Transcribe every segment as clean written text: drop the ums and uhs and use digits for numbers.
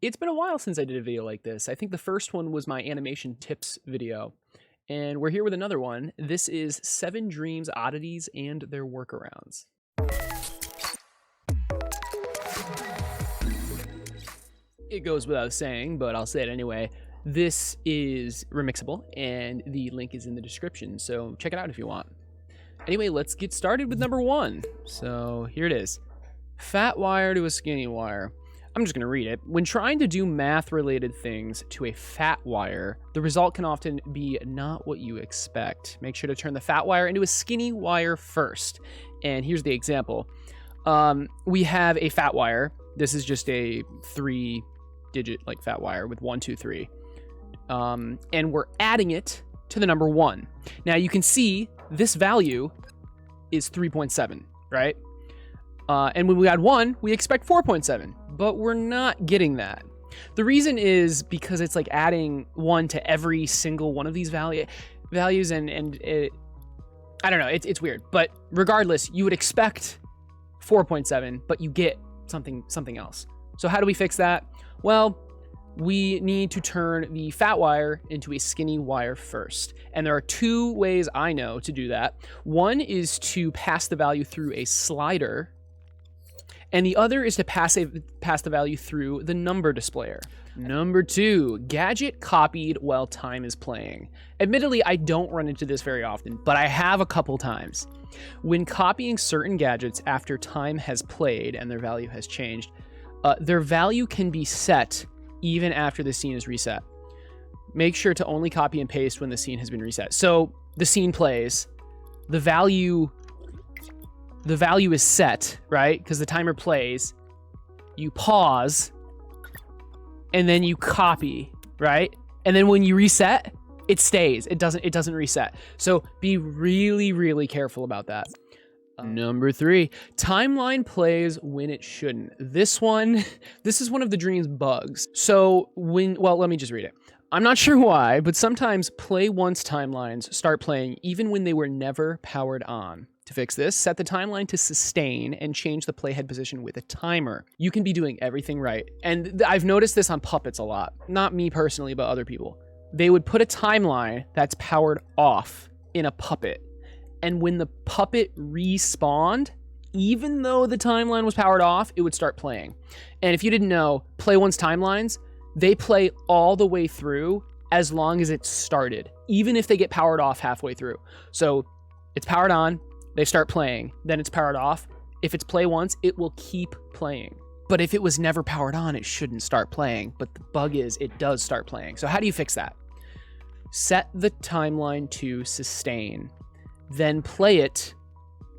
It's been a while since I did a video like this. I think the first one was my animation tips video, and we're here with another one. This is 7 Dreams Oddities and Their Workarounds. It goes without saying, but I'll say it anyway. This is remixable, and the link is in the description, so check it out if you want. Anyway, let's get started with number 1. So here it is. Fat wire to a skinny wire. I'm just going to read it. When trying to do math-related things to a fat wire, the result can often be not what you expect. Make sure to turn the fat wire into a skinny wire first. And here's the example. We have a fat wire. This is just a 3-digit like fat wire with 1, 2, 3. And we're adding it to the number 1. Now you can see this value is 3.7, right? And when we add 1, we expect 4.7, but we're not getting that. The reason is because it's like adding 1 to every single one of these values, and it, I don't know, it's weird. But regardless, you would expect 4.7, but you get something else. So how do we fix that? Well, we need to turn the fat wire into a skinny wire first. And there are 2 ways I know to do that. One is to pass the value through a slider, and the other is to pass the value through the number displayer. Number 2, Gadget copied while time is playing. Admittedly, I don't run into this very often, but I have a couple times. When copying certain gadgets after time has played and their value has changed, their value can be set even after the scene is reset. Make sure to only copy and paste when the scene has been reset. So the scene plays, the value is set, right? Because the timer plays, you pause, and then you copy, right? And then when you reset, it stays. It doesn't reset. So be really, really careful about that. Number 3, timeline plays when it shouldn't. This is one of the Dream's bugs. So well, let me just read it. I'm not sure why, but sometimes play once timelines start playing even when they were never powered on. To fix this, set the timeline to sustain and change the playhead position with a timer. You can be doing everything right. And I've noticed this on puppets a lot. Not me personally, but other people. They would put a timeline that's powered off in a puppet. And when the puppet respawned, even though the timeline was powered off, it would start playing. And if you didn't know, play once timelines, they play all the way through as long as it started, even if they get powered off halfway through. So it's powered on, they start playing, then it's powered off. If it's play once, it will keep playing. But if it was never powered on, it shouldn't start playing. But the bug is it does start playing. So how do you fix that? Set the timeline to sustain, then play it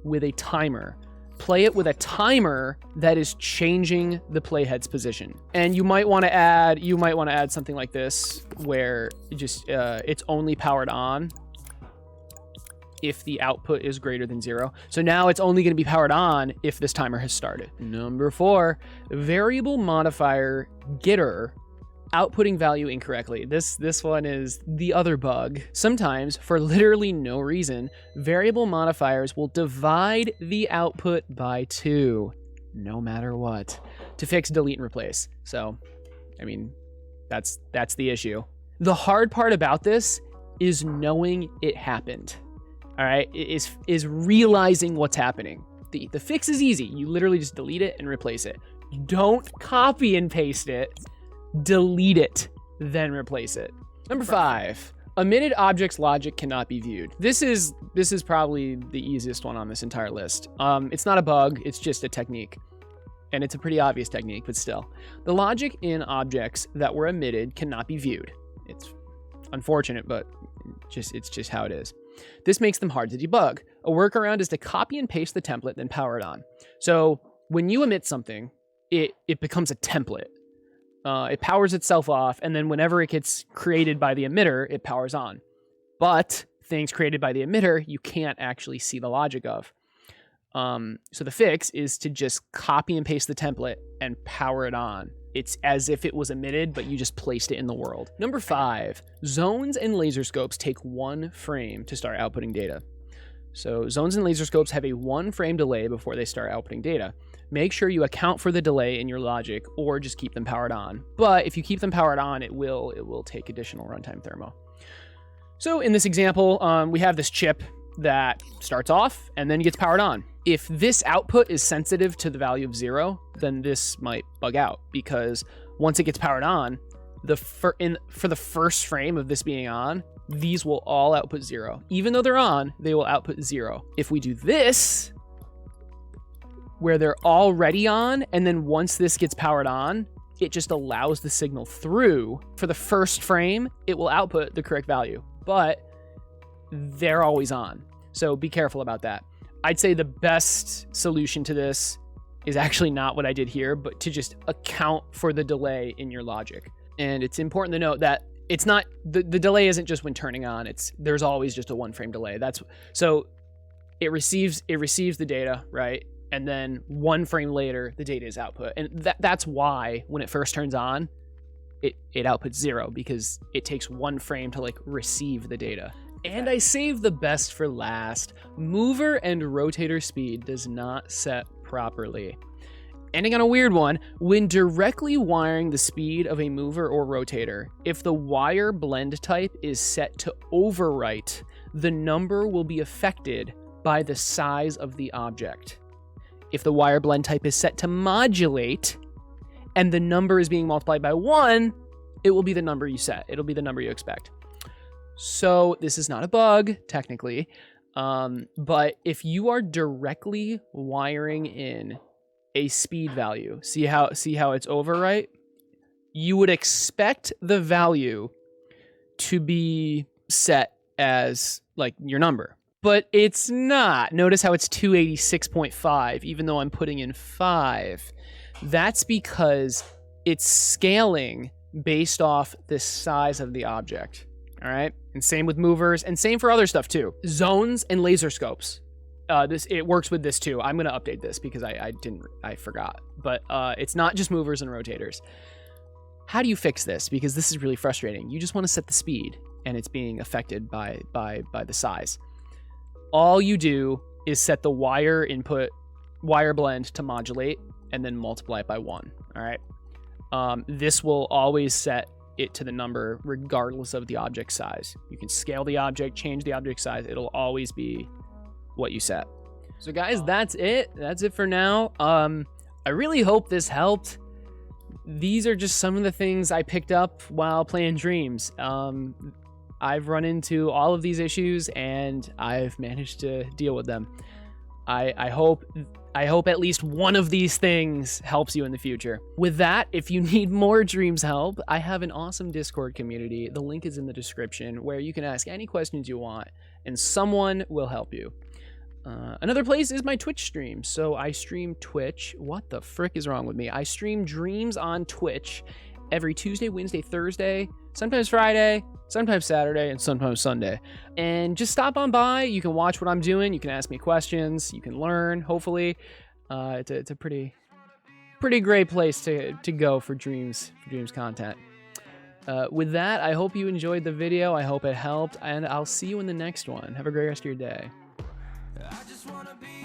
with a timer. Play it with a timer that is changing the playhead's position. And you might want to add something like this where it's only powered on if the output is greater than 0. So now it's only going to be powered on if this timer has started. Number 4, variable modifier getter outputting value incorrectly. This one is the other bug. Sometimes, for literally no reason, variable modifiers will divide the output by 2, no matter what. To fix, delete, and replace. So, I mean, that's the issue. The hard part about this is knowing it happened. All right, is realizing what's happening. The fix is easy. You literally just delete it and replace it. Don't copy and paste it. Delete it, then replace it. Number 5, omitted objects logic cannot be viewed. This is probably the easiest one on this entire list. It's not a bug, it's just a technique. And it's a pretty obvious technique, but still. The logic in objects that were omitted cannot be viewed. It's unfortunate, but it's just how it is. This makes them hard to debug. A workaround is to copy and paste the template, then power it on. So when you omit something, it becomes a template. It powers itself off, and then whenever it gets created by the emitter, it powers on. But things created by the emitter, you can't actually see the logic of. So the fix is to just copy and paste the template and power it on. It's as if it was emitted, but you just placed it in the world. Number 5, zones and laser scopes take 1 frame to start outputting data. So zones and laser scopes have a 1 frame delay before they start outputting data. make sure you account for the delay in your logic or just keep them powered on. But if you keep them powered on, it will take additional runtime thermo. So in this example, we have this chip that starts off and then gets powered on. If this output is sensitive to the value of 0, then this might bug out, because once it gets powered on, for the first frame of this being on, these will all output 0. Even though they're on, they will output 0. If we do this, where they're already on, and then once this gets powered on, it just allows the signal through. For the first frame, it will output the correct value, but they're always on. So be careful about that. I'd say the best solution to this is actually not what I did here, but to just account for the delay in your logic. And it's important to note that it's not, the delay isn't just when turning on, there's always just a 1 frame delay. So it receives the data, right? And then 1 frame later, the data is output. And that's why when it first turns on, it outputs 0, because it takes 1 frame to like receive the data. And I saved the best for last. Mover and rotator speed does not set properly. Ending on a weird one, when directly wiring the speed of a mover or rotator, if the wire blend type is set to overwrite, the number will be affected by the size of the object. If the wire blend type is set to modulate, and the number is being multiplied by 1, it will be the number you set. It'll be the number you expect. So this is not a bug, technically, but if you are directly wiring in a speed value, see how it's overwrite? You would expect the value to be set as like your number, but it's not. Notice how it's 286.5, even though I'm putting in 5. That's because it's scaling based off the size of the object. All right, and same with movers, and same for other stuff too. Zones and laser scopes. It works with this too. I'm gonna update this because I forgot. But it's not just movers and rotators. How do you fix this? Because this is really frustrating. You just want to set the speed, and it's being affected by the size. All you do is set the wire blend to modulate, and then multiply it by 1. All right. This will always set it to the number regardless of the object size. You can scale the object, change the object size. It'll always be what you set. So guys, that's it. That's it for now. I really hope this helped. These are just some of the things I picked up while playing Dreams. I've run into all of these issues and I've managed to deal with them. I hope at least one of these things helps you in the future. With that, if you need more Dreams help, I have an awesome Discord community. The link is in the description, where you can ask any questions you want and someone will help you. Another place is my Twitch stream. So I stream Twitch. What the frick is wrong with me? I stream Dreams on Twitch every Tuesday, Wednesday, Thursday, sometimes Friday, sometimes Saturday, and sometimes Sunday. And just stop on by. You can watch what I'm doing. You can ask me questions. You can learn, hopefully. It's a pretty great place to go for Dreams content. With that, I hope you enjoyed the video. I hope it helped, and I'll see you in the next one. Have a great rest of your day. I just wanna be